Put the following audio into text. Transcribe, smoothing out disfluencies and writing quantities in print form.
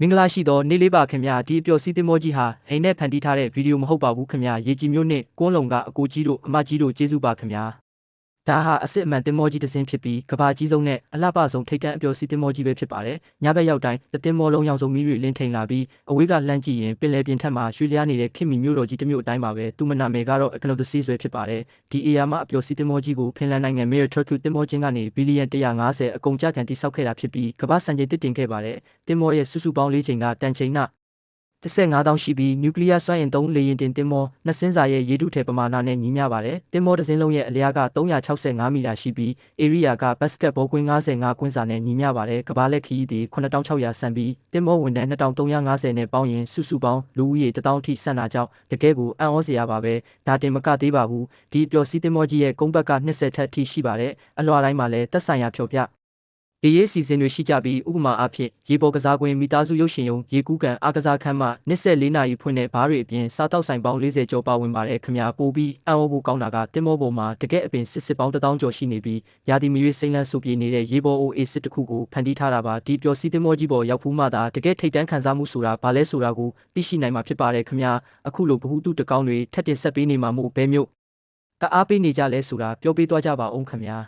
မင်္ဂလာရှိသောနေ့လေးပါခင်ဗျာဒီအပျော်စီးသင်္ဘောကြီးဟာအိမ်နဲ့ဖန်တီးထားတဲ့ဗီဒီယိုမဟုတ်ပါဘူးခင်ဗျာရေကြီးမျိုးနဲ့ကွန်းလုံကအကိုကြီးတို့အမကြီးတို့ကျေးဇူးပါခင်ဗျာဒါဟာအစ်စ်အမှန်သင်္ဘောကြီးတစ်စင်းဖြစ်ပြီးကဘာကြီးဆုံးနဲ့အလှပဆုံးထိပ်တန်းအပျော်စီးသင်္ဘောကြီးပဲဖြစ်ပါတယ်ညဘက်ရောက်တိုင်းသင်္ဘောလုံးရောင်စုံမီးတွေလင်းထိန်လာပြီးအဝေးကလှမ်းကြည့်ရင်ပင်လယ်ပြင်ထက်မှာရွှေလျားနေတဲ့ခင်မီမျိုးတော်ကြီးတစ်မျိုးအတိုင်းပါပဲသူမနာမည်ကတော့ Economy ဆွဲဖြစ်ပါတယ်ဒီအေယာမှာအပျော်စီးသင်္ဘောကြီးကိုဖင်လန်နိုင်ငံ Meyer Turku သင်္ဘောချင်းကနေဘီလီယံ150အကုန်ကျခံတိစောက်ခဲ့တာဖြစ်ပြီးကဘာစံချိန်တစ်တင်ခဲ့ပါတယ်သင်္ဘောရဲ့စုစုပေါင်း၄ချိန်ကတန်ချိန်န15,000ရှိပြီးနျူကလ িয়ার စွမ်းအင်သုံးလေယာဉ်တင်သင်္ဘောနှစ်စင်းစာရဲ့ရေထုထဲပမာဏနဲ့ညီမျှပါတယ်။သင်္ဘောတစ်စင်းလုံးရဲ့အလျားက365မီတာရှိပြီးဧရိယာကဘတ်စကတ်ဘောကွင်း55ကွင်းစာနဲ့ညီမျှပါတယ်။ကမ္ဘာလက်ခရီးသည်9,600ဆန်ပြီးသင်္ဘောဝန်ထမ်း2,350နဲ့ပေါင်းရင်စုစုပေါင်းလူဦးရေ1,000ထိဆန်တာကြောင့်တကယ်ကိုအံ့ဩစရာပါပဲ။ဒါတင်မကသေးပါဘူး။ဒီအပျော်စီးသင်္ဘောကြီးရဲ့ကုန်းဘက်က20ထက်ထိရှိပါတယ်။အလွှာတိုင်းမှာလည်းသက်ဆိုင်ရာဖြော်ပြဒီရေးစီစဉ်တွေရှိကြပြီးဥပမာအားဖြင့်ရေပေါ်ကစားကွင်းမိသားစုရုပ်ရှင်ရုံရေကူးကန်အားကစားခန်းမှ24နာရီဖွင့်တဲ့ဘားတွေအပြင်စားတောက်ဆိုင်ပေါင်း40ကျော်ပါဝင်ပါတယ်ခင်ဗျာပို့ပြီးအံ့ဩဖို့ကောင်းတာကတင်မောပေါ်မှာတကယ်အပင်စစ်ပေါင်း1000ကျော်ရှိနေပြီးရာသီမရွေးစိမ့်လန်းဆူပြေနေတဲ့ရေပေါ်အိုအေစစ်တစ်ခုကိုဖန်တီးထားတာပါဒီပျော်စီးတင်မောကြီးပေါ်ရောက်ဖူးမှသာတကယ်ထိတ်တန်းခံစားမှုဆိုတာဘာလဲဆိုတာကိုသိရှိနိုင်မှာဖြစ်ပါတယ်ခင်ဗျာအခုလိုဗဟုသုတကောင်းတွေထပ်တင်ဆက်ပေးနေမှာမို့ဘဲမျိုးတအားပေးနေကြလဲဆိုတာပြောပေးသွားကြပါအောင်ခင်ဗျာ